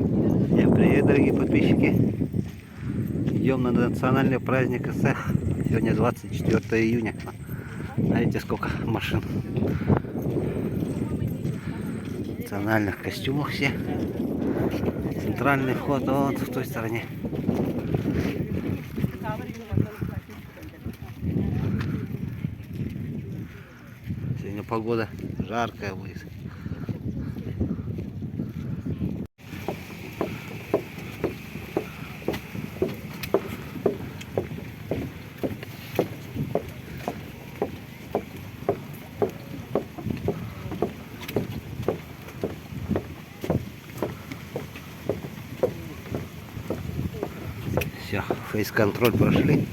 Всем привет, дорогие подписчики! Идем на национальный праздник СЭХ. Сегодня 24 июня. Знаете, сколько машин? В национальных костюмах все. Центральный вход вот в той стороне. Сегодня погода жаркая будет. Все, фейс-контроль прошли.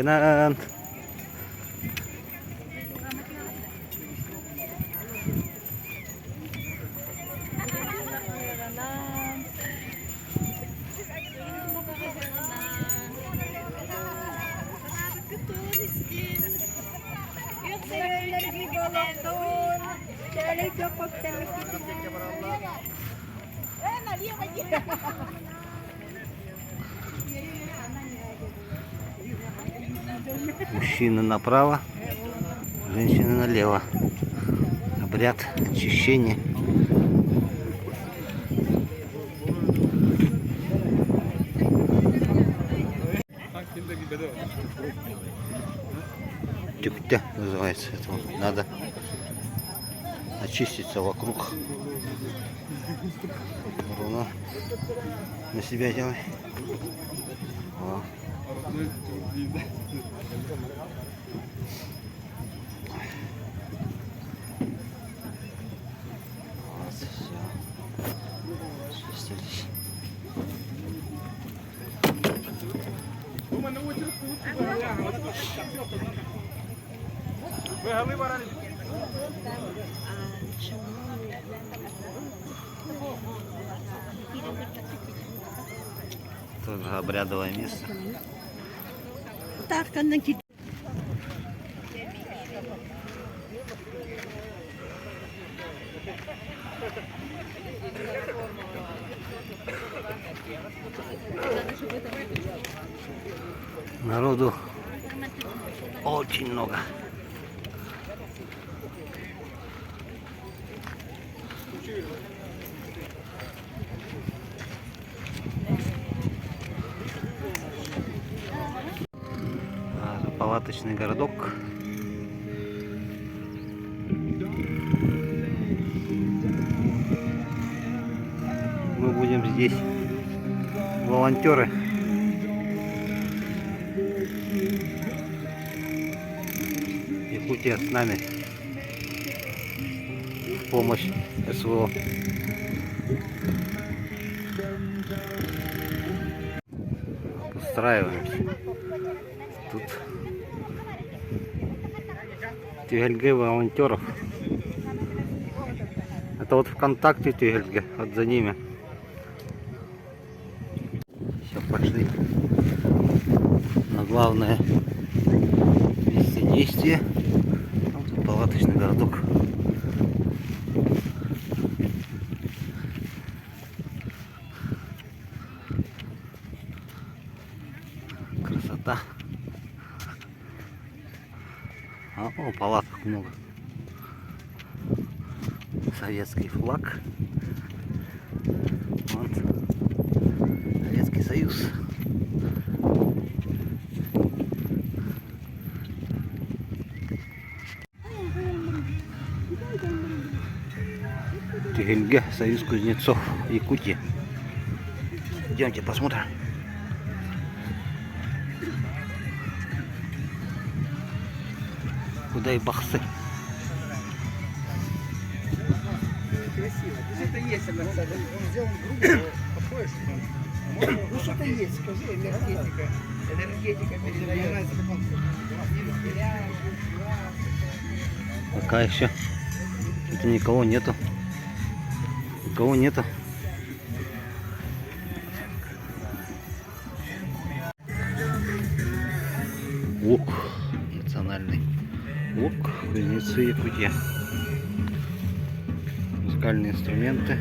Ganahan. Мужчины направо, женщины налево. Обряд очищения. Тюктя называется это. Надо очиститься вокруг. Ровно на себя делай. О. Вот, все. Очистились. Тоже обрядовое место. Народу очень много. Палаточный городок. Мы будем здесь волонтеры. Якутия с нами в помощь СВО. Устраиваемся. Тут Тюгельге волонтеров. Это вот ВКонтакте Тюгельге, вот за ними. Все, пошли на главное место действия. Вот палаточный городок. Красота. О, палаток много. Советский флаг. Вот. Советский Союз. Тюгельге, Союз кузнецов, Якутия. Идемте посмотрим. Куда и бахсы. Что-то есть, он сделан грубо, подходишь, ну что-то есть, скажи, энергетика передается. Пока еще никого нету. Никого нету. УОК. Национальный УОК. Кузнецы Якутия. Музыкальные инструменты.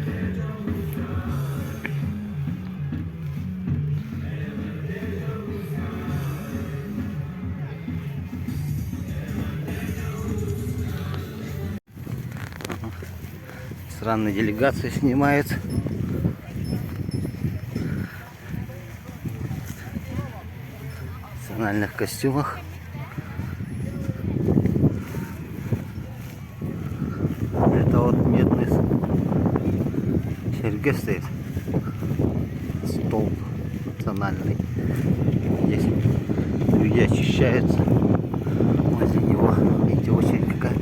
Странная делегация снимает. В национальных костюмах. Это вот медный серьги стоит. Столб национальный. Здесь люди очищаются. Возле него, видите, очередь какая.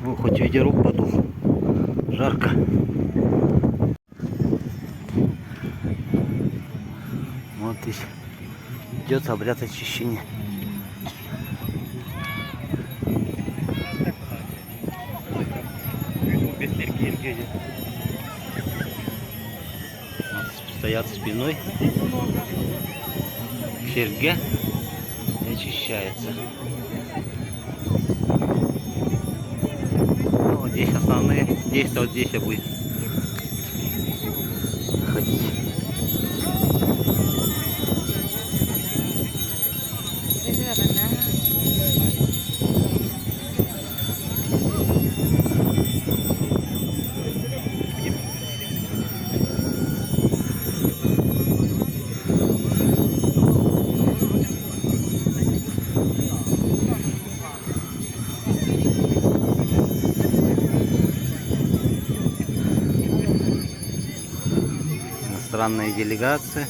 Ну, хоть ветерок подул. Жарко. Вот здесь идет обряд очищения. Стоят спиной к серьге и очищается. Ну, вот здесь основные действия, вот здесь я буду ходить. Иностранные делегации.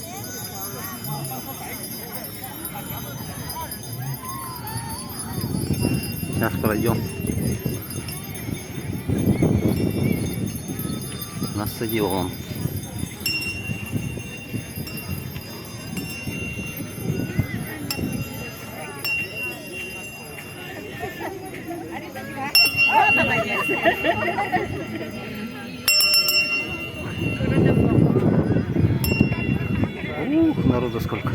Сейчас пройдем на стадион. Ух, народу сколько.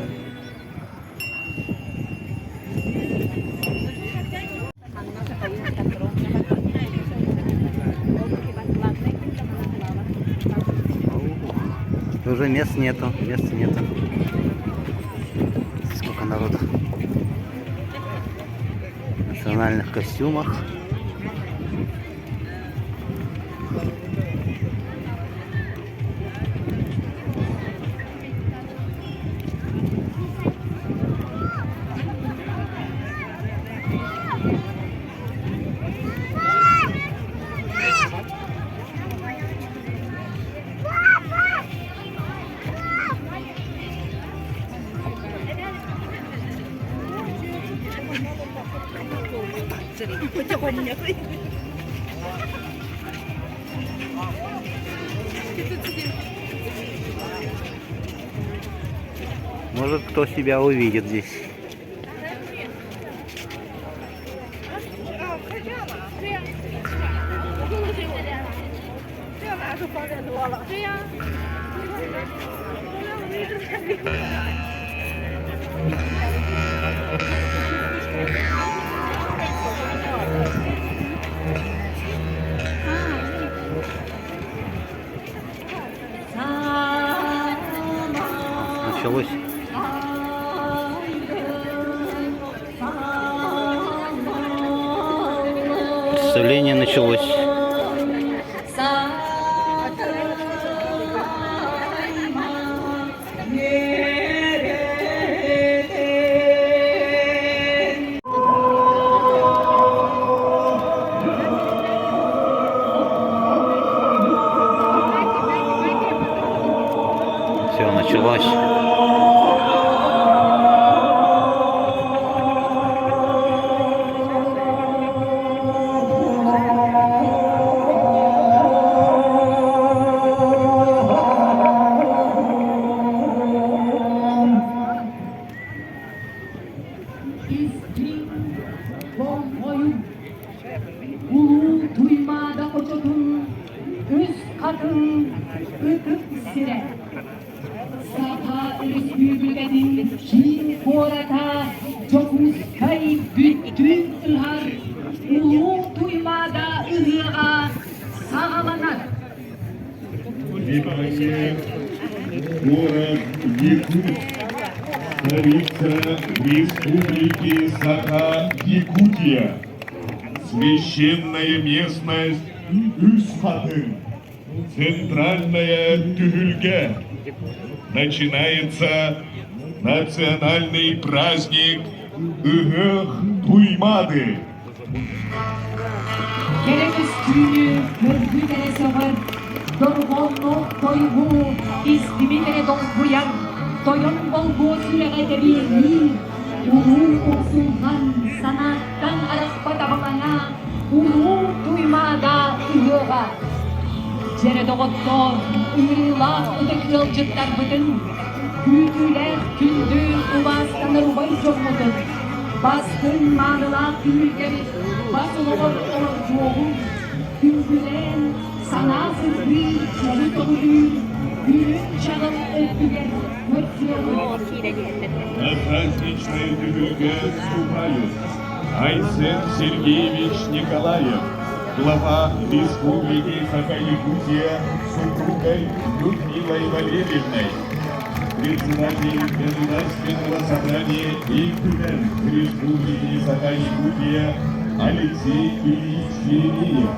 Уже мест нету, Сколько народу. В национальных костюмах. Может, кто себя увидит здесь. Началось. Представление началось. Все, началось. Türbedin şiir orada çok uskay bütün ıhar ulu duymada ıhığa sağlanar. Внимание! Город Якутск, столица Республики Саха-Якутия, священная местность Üskatın, центральная Тюгюльге. Начинается национальный праздник Ыгых Туймады. Gerek üstünlüğü, mörgüdere soğur, dorgonlu toygu, izdimitere dolguyan, toyon bolgu süreğe bir ulu olsunhan, sanattan araspa tabalana, ulu duymada ıhığa. Jere doğuttor, ıhıla ödek yılcıklar bıdın, kütüler kündü, uvastanır ubay çoğmudun. Baskın manıla külleriz, basılır orcuğun, küngülen sana sızdı, çabuk oldu, günün çağın öpüler, mörtüyorun. На праздничное Тюгюльге вступают Айсен Сергеевич Николаев, глава Республики Саха-Якутия, с супругой Людмилой Валерьевной, председатель Государственного собрания и президент Республики Саха-Якутия Алексей Ильич Еремеев,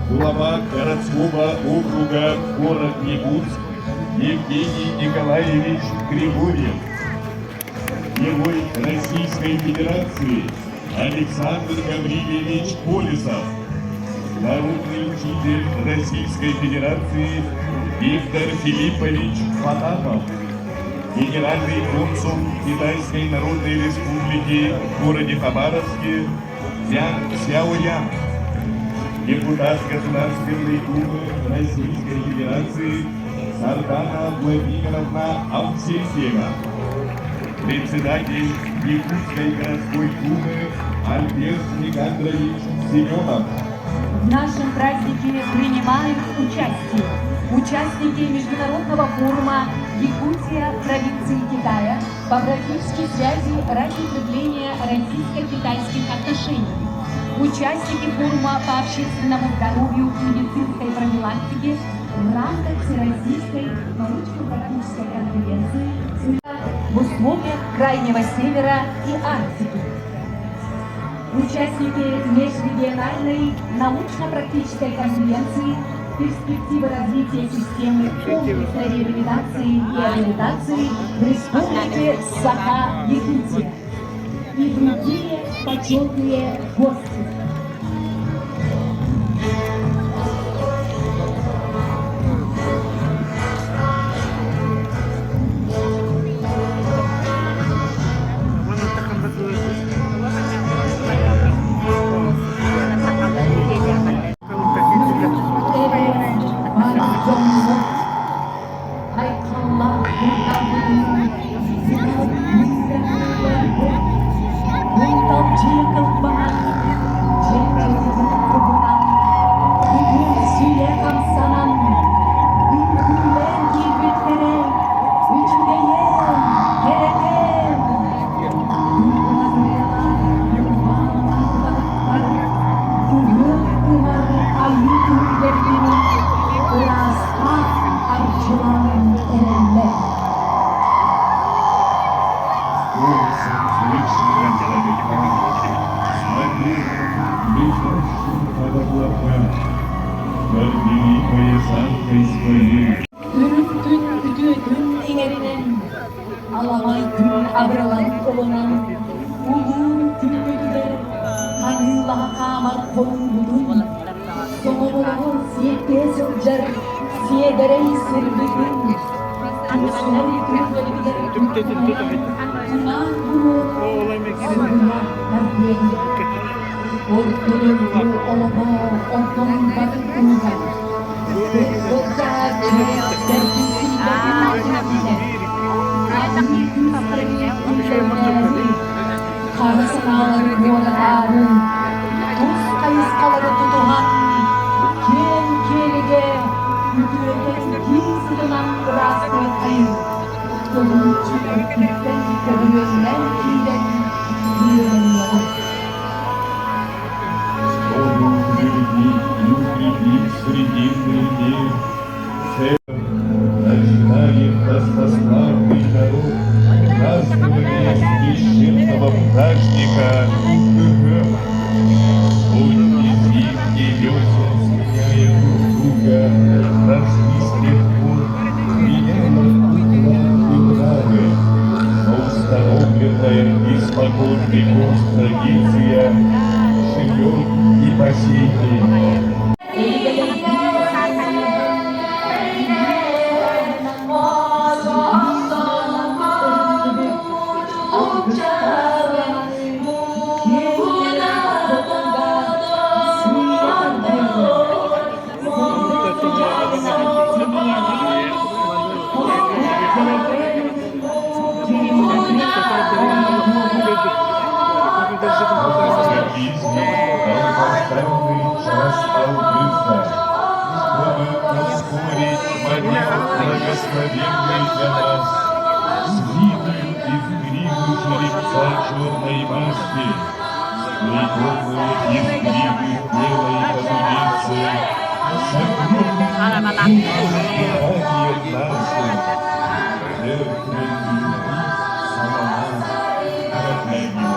глава городского округа город Якутск Евгений Николаевич Григорьев, герой Российской Федерации Александр Гаврилович Полисов, народный учитель Российской Федерации Виктор Филиппович Потапов, генеральный консул Китайской Народной Республики в городе Хабаровске Цзян Сяоян, депутат Государственной Думы Российской Федерации Сардана Владимировна Алсельсева, председатель Якутской городской думы Альберт Никандрович Семенов. В нашем празднике принимают участие участники международного форума «Якутия провинции Китая» по практической связи ради укрепления российско-китайских отношений, участники форума по общественному здоровью и медицинской профилактике в рамках Всероссийской научно-практической конференции в условиях Крайнего Севера и Арктики. Участники межрегиональной научно-практической конференции «Перспективы развития системы комплексной реабилитации и реабилитации в Республике Саха-Якутия» и другие почетные гости. Ürüttün inerinin, alamay gün abralan kolunan, ulu tümlüde, kanılaha kamar kolun soğumuğun siyete sılcar, siyederey sirbidin, anısınari tümlüde, kunan bunu, sürüna nardiyen, ortalığı olama, ortalığı bakımda, Karasal kuaraan, tus ais kalada tutuhan, kien kienige, yutuegen kis dengan beras ay, kemudian Öpükten görüyorlar kimden duyuyorlar. Начинаем достославный народ празднование священного праздника КГ. Будни зимние весел сменяя друг друга, прошли с тех пор, меняя уклады, но установленная испокон веков традиция живет и по сей день. Долгожданный час Августа, чтобы ускорить момент благословенный для нас, свитую из гривы жеребца черной маски, сплетенную из гривы белой подумицы, сокрытую желанием нашим, жертвой любви сама протягивает.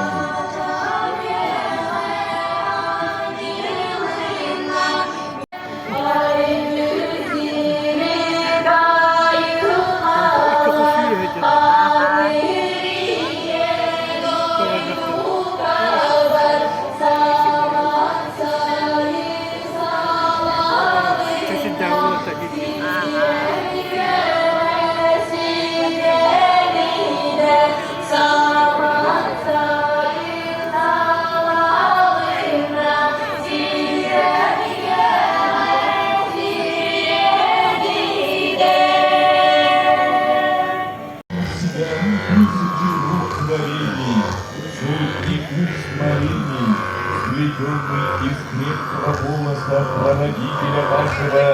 Сплетенный из крепкого волоса прародителя нашего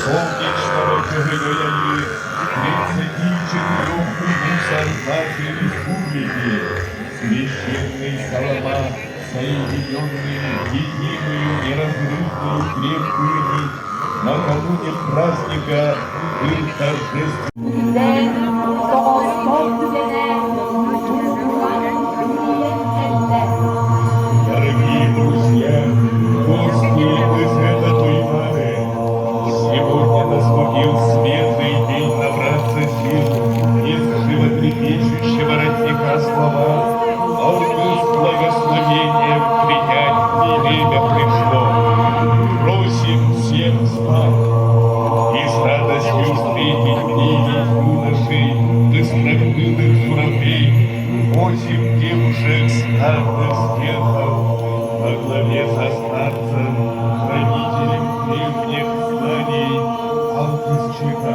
солнечного КГГ 34 улусов нашей республики, священный Солома, соединенный единую неразрывную крепкую нить, накануне праздника был Дорогие друзья, гости из этой мары, сегодня наступил светлый день набраться сил из животрепещущего родника слова. Август благословением принять время пришло. Просим всех встать и с радостью встретить девять юношей, быстрокрылых журавлей, 8 девушек статных скелетов во главе со старцем, хранителем древних знаний Алкисчика.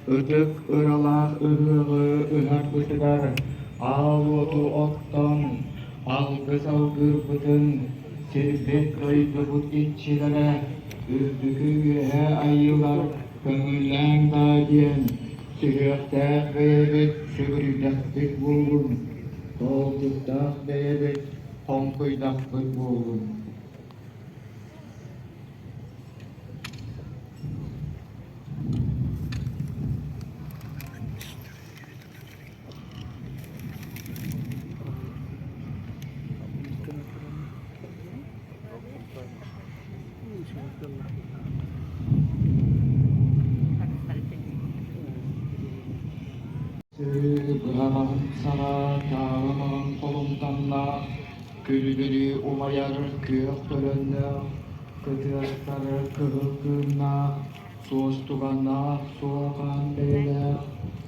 Ötük ıralak ırığı ıhar bıtıgar, ağlotu ottan, algı salgır bıtın, sirpet kaydı but iççilere, üzdükü gühe ayılar, köngüllen dağdiyen, sühüktak beyebet, sügürüdak bit bulgun, koltuktak beyebet, konkuydak bit bulgun. Sığıramam sana dağlamam kolumdanla, gülgülü umayar kıyık dölönle, kıtırakları kıhıkkığına, Suostugana soğukan beyler,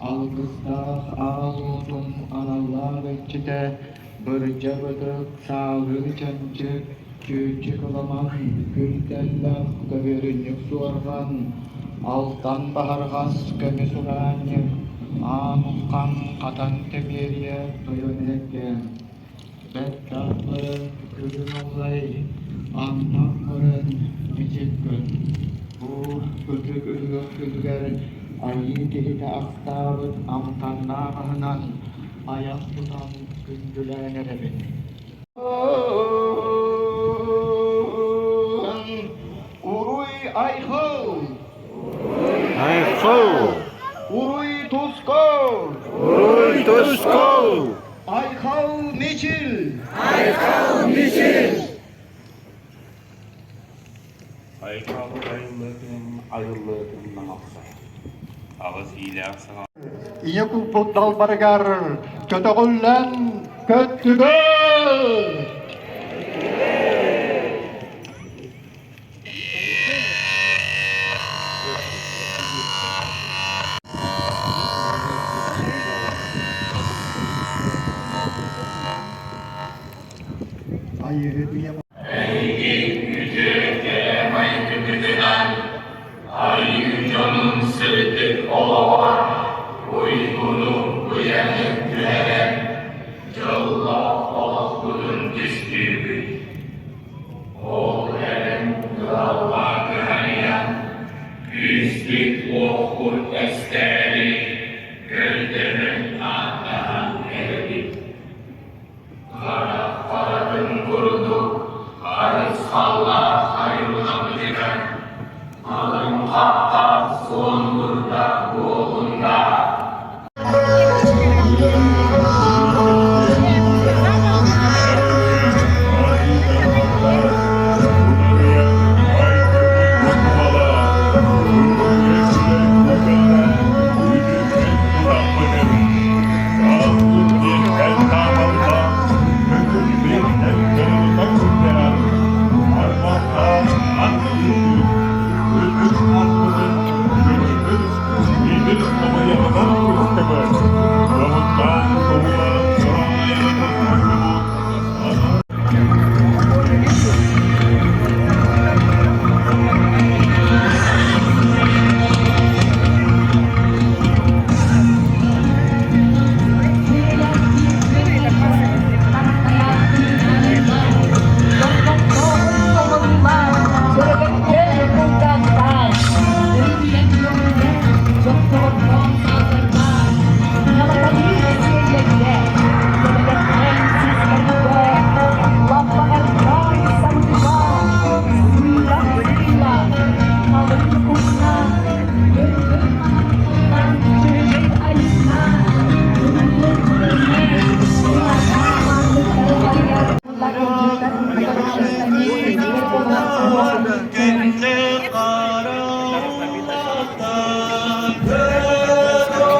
algızda ağlotun analar içinde, bırca bıdık sağlığı çancık, küçük olaman, güldeller göberinik suargan, altan bahargas kömü suranyık, anukkan katan temeriye doyonekke. Bekkatların tükürün olay, antakların küçük gün. Bu ötük ürgök ülger, ayı dihide aktabıt amtanna ahınan, ayak tutan gündüler erebin. Uruy ayhıl, Айхоу! uruy tuzkol, Уруй Тускоу! ayhal meçil. Ayıllığın namazı. Ağız hile aksana. Iyaku putal bargar, kötügüllen kötügül. Ayı dünya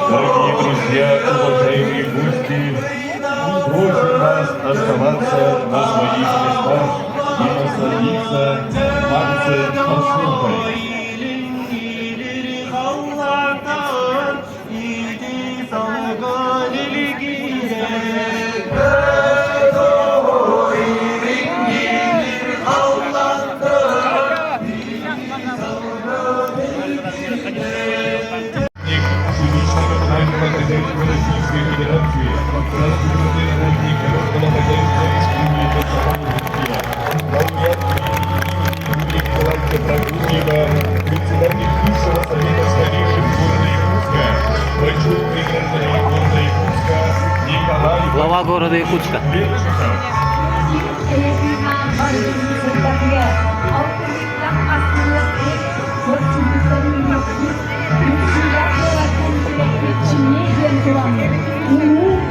Дорогие друзья, уважаемые гости, просим вас оставаться на своих местах и насладиться танцем-посылкой. Российской Федерации, заслуженный работник Росгвардейской Республики Самоуправления, лауреат премии Николая Прокофьева, председатель Высшего совета старейшин города Якутска, почетный гражданин города Якутска Николай Глава города Якутска. Левчиков.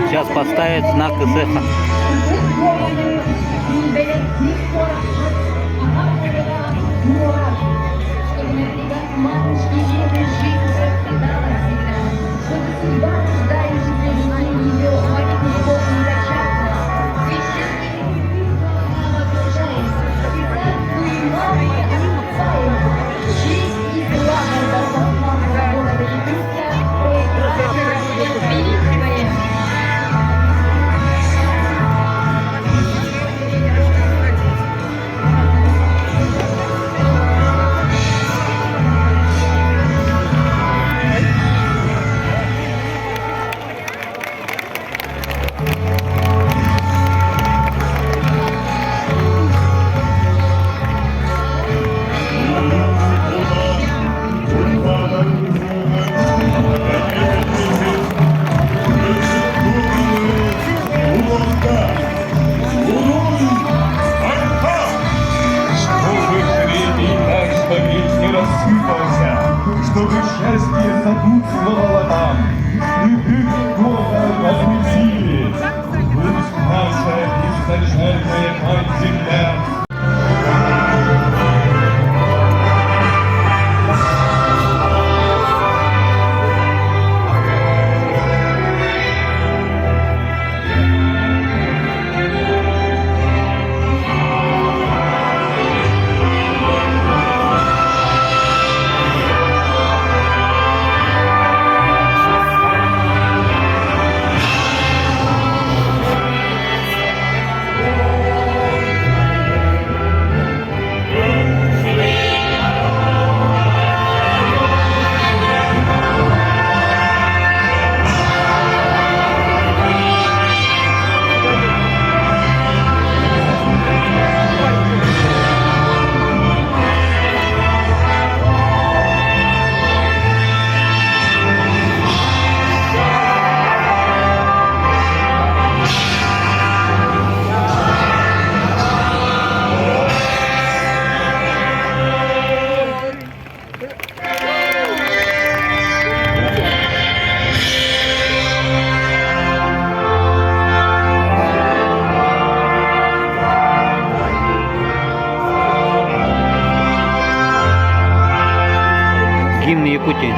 Сейчас поставят знак СФ. Честь и слава даровала нам святых года возвестили. Пусть наша изначальная мать-земля Гимн Якутии.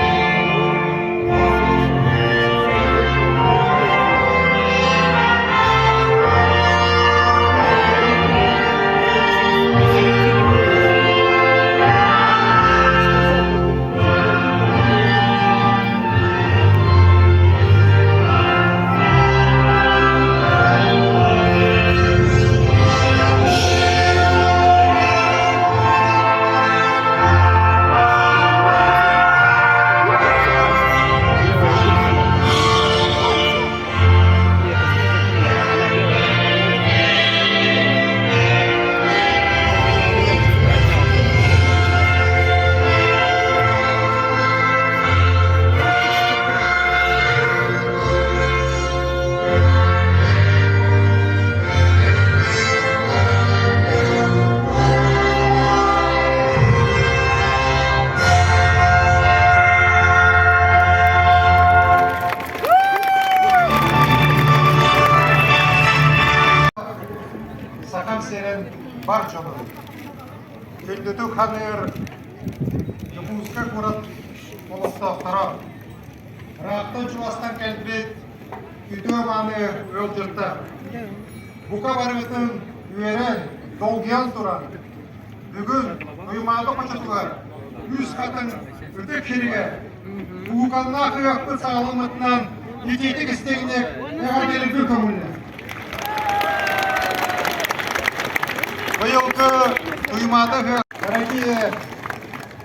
Сахан серен барчаны. Күндүтүк ханыр Юбузка курат олостақтара. Рақтан жуастан кәлбет үтіө маны өлтірді. Бука барыбытын үйерен долгиян туран. Бүгін ұймады қочатылар. Үз қатын үті кереге. Буканна қияқты сағалымытынан ететік істегінек әғадері бір көңілі. Быйылғы ұймады. Дорогие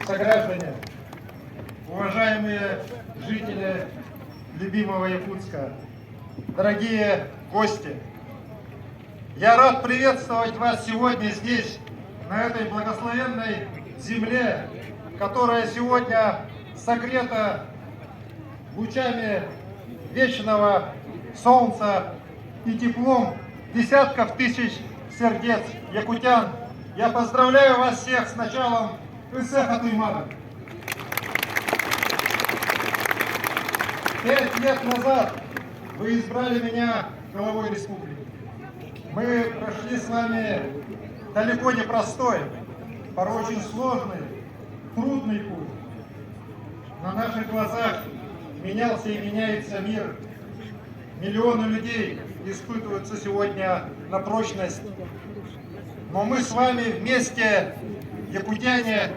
сограждане, уважаемые жители любимого Якутска, дорогие гости, я рад приветствовать вас сегодня здесь, на этой благословенной земле, которая сегодня согрета лучами вечного солнца и теплом десятков тысяч сердец якутян. Я поздравляю вас всех с началом Исеха Туймада. 5 лет назад вы избрали меня главой республики. Мы прошли с вами далеко не простой, порой очень сложный, трудный путь. На наших глазах менялся и меняется мир. Миллионы людей испытываются сегодня на прочность. Но мы с вами вместе, якутяне,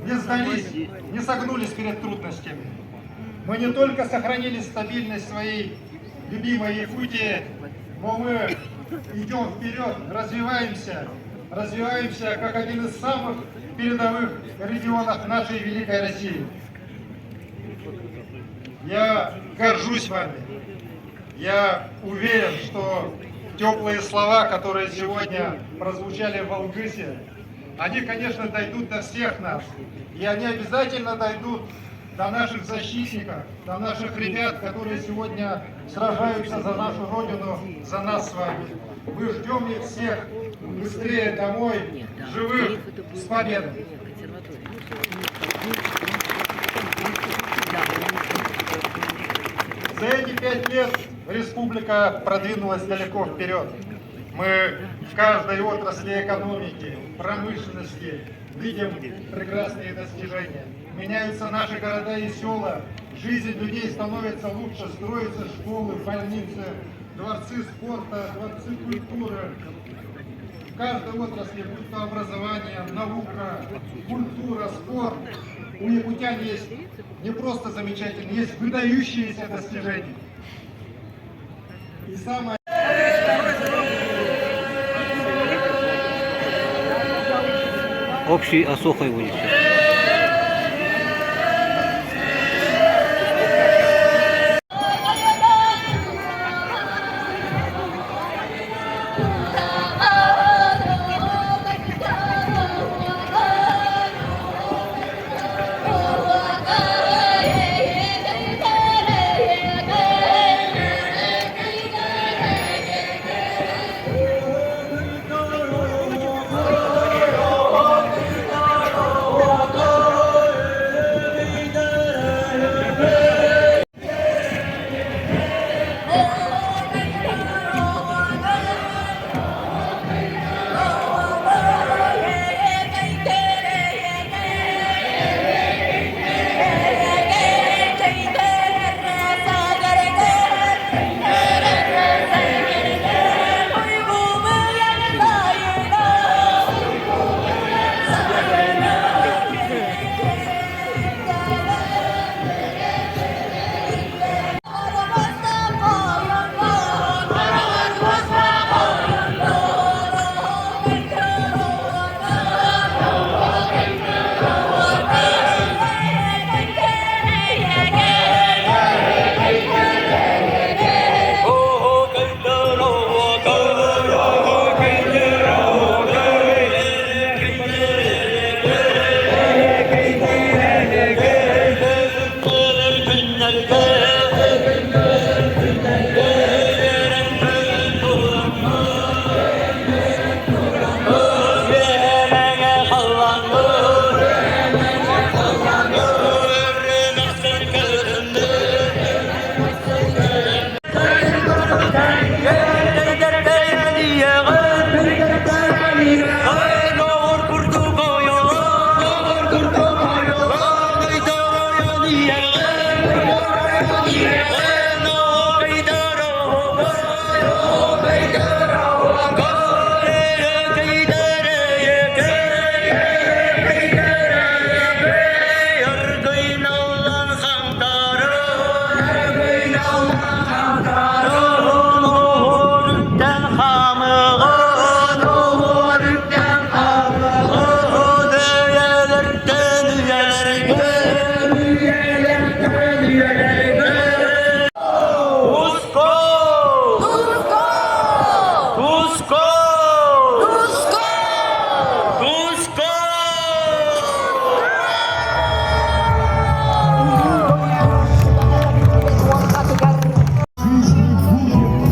не сдались, не согнулись перед трудностями. Мы не только сохранили стабильность своей любимой Якутии, но мы идем вперед, развиваемся как один из самых передовых регионов нашей великой России. Я горжусь вами. Я уверен, что теплые слова, которые сегодня прозвучали в Волгысе, они, конечно, дойдут до всех нас. И они обязательно дойдут до наших защитников, до наших ребят, которые сегодня сражаются за нашу Родину, за нас с вами. Мы ждем их всех быстрее домой, живых, с победой. За эти 5 лет республика продвинулась далеко вперед. Мы в каждой отрасли экономики, промышленности видим прекрасные достижения. Меняются наши города и села, жизнь людей становится лучше, строятся школы, больницы, дворцы спорта, дворцы культуры. В каждой отрасли, будь то образование, наука, культура, спорт, у якутян есть не просто замечательные, есть выдающиеся достижения. И самое... Общий Осохой будет сейчас.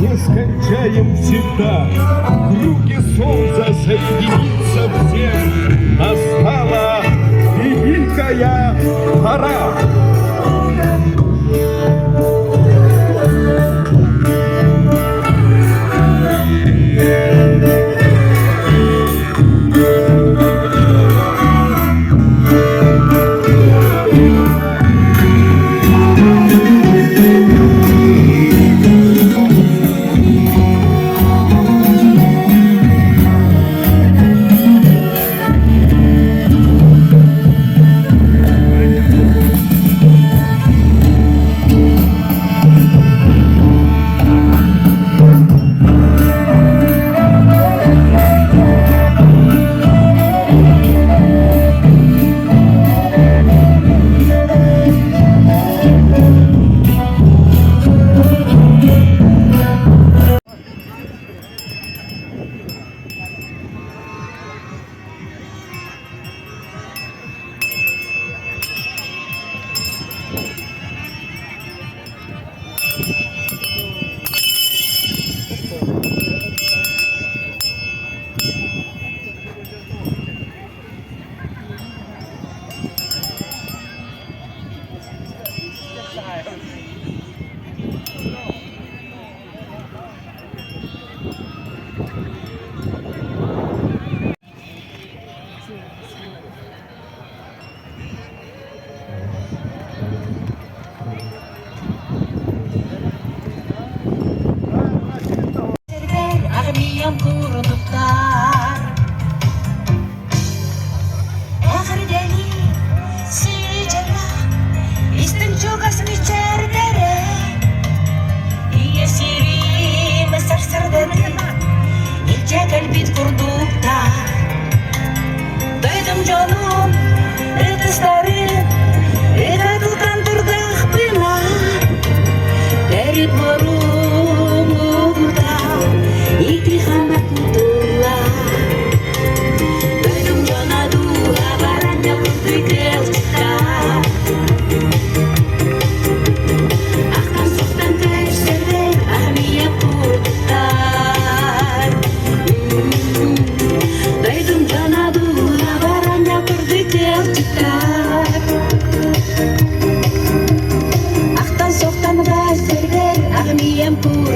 Нескончаем всегда, в круге солнца соединиться всем. Настала великая пора.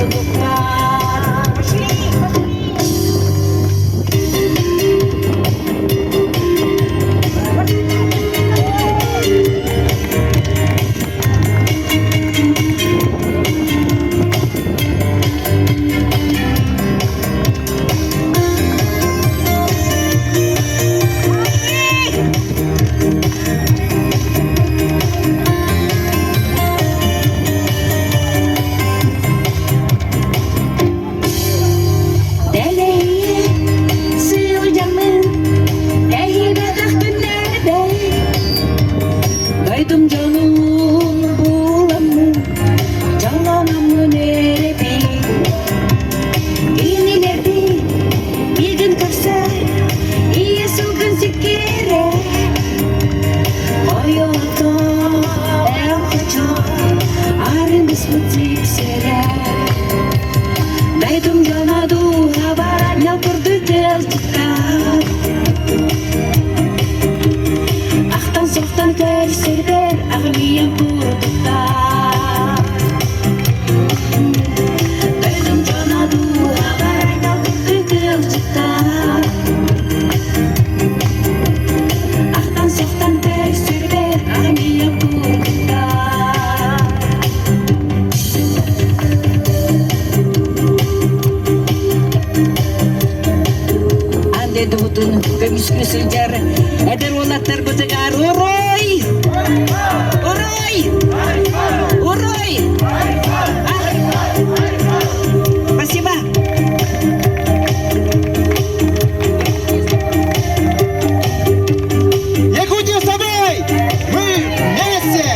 дудуктар. Пошли, пошли. Doydum canım bulamı, canlanamı nerebi. İnileri bir gün görse, iyi sulgın sikire. Hayata en kaçar, arın kısmı tiksere. Doydum cana duha baran yapırdı tel çıkar. Ahtan soktan tersirden ağlayan durduklar. Doydum cana duha baran yapırdı tel çıkar. Ahtan soktan tersirden ağlayan durduklar. Ande dudun gömüskü süncer eder olatlar bıtıgar oroy oroy oroy. Спасибо. Якутия с тобой! Мы вместе!